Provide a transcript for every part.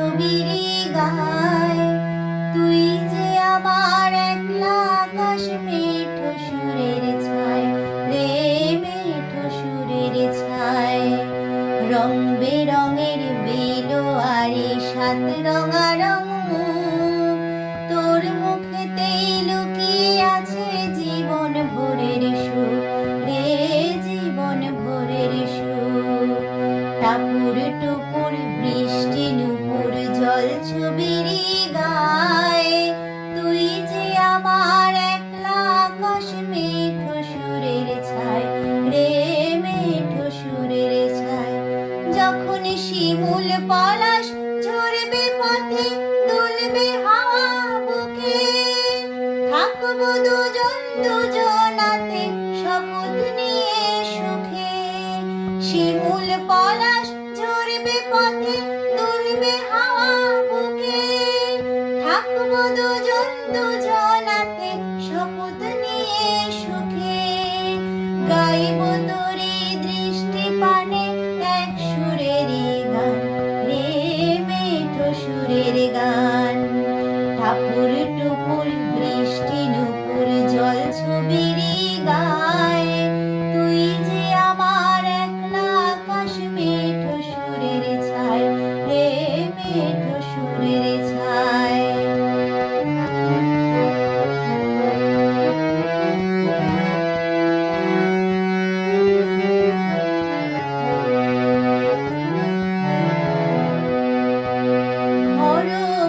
ছবিরই গায়। তুই যে আমার একলা আকাশ মেঠো সুরের ছায় রে, মেঠো সুরের ছায়। রং বেরঙের বেলোয়ারি সাত রঙা রং মুখ, তোর মুখেতেই লুকিয়ে আছে জীবন ভোরের সুখ রে, জীবন ভোরের সুখ। টাপুর টুপুর বৃষ্টি নুপুর জল ছবিরই গায়। তুই যে আমার একলা আকাশ মেঠো সুরের ছায় রে, মেঠো সুরের ছায়। যখন শিমুল পলাশ ঝরবে পথে দুলবে হাওয়া বুকে, থাকবো দুজন দুজনাতে শপথ নিয়ে সুখে। শিমুল পলাশ ঝরবে পথে দুলবে হাওয়া বুকে, থাকবো দুজন দুজনাতে শপথ নিয়ে সুখে। গাইব তোরে দৃষ্টি পানে এক সুরেরই গান রে, মেঠো সুরের গান। ঠাকুর টুপুর বৃষ্টি নুপুর জল ছবিরই গায়। তুই যে আমার একলা আকাশ মেঠো সুরের ছায় রে, মেঠো সুরের ছায়।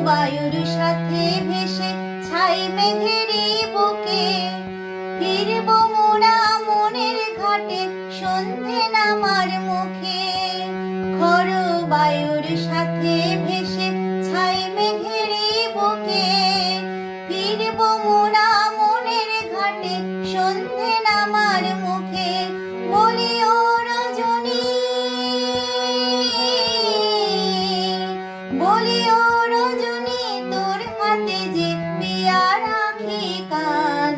বায়ুর সাথে ভেসে ছাই মেঘেরই বুকে, ফিরবো মোরা মনের ঘাটে সন্ধে নামার মুখে। খর বায়ুর সাথে ভেসে ছাই মেঘেরই বুকে, ফিরবো মোরা মনের ঘাটে সন্ধে নামার মুখে। বলি ও রজনী, বলি ও রজনী, তোর হাতে যে পিয়া রাখি কান।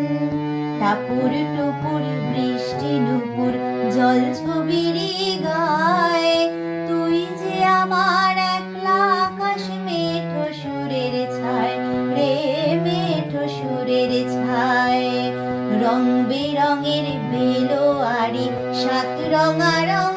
টাপুর টুপুর বৃষ্টি নুপুর জল ছবিরই গায়। তুই যে আমার একলা আকাশ মেঠো সুরের ছায় রে, মেঠো সুরের ছায়। রং বেরঙের বেলোয়ারি সাত রঙা রং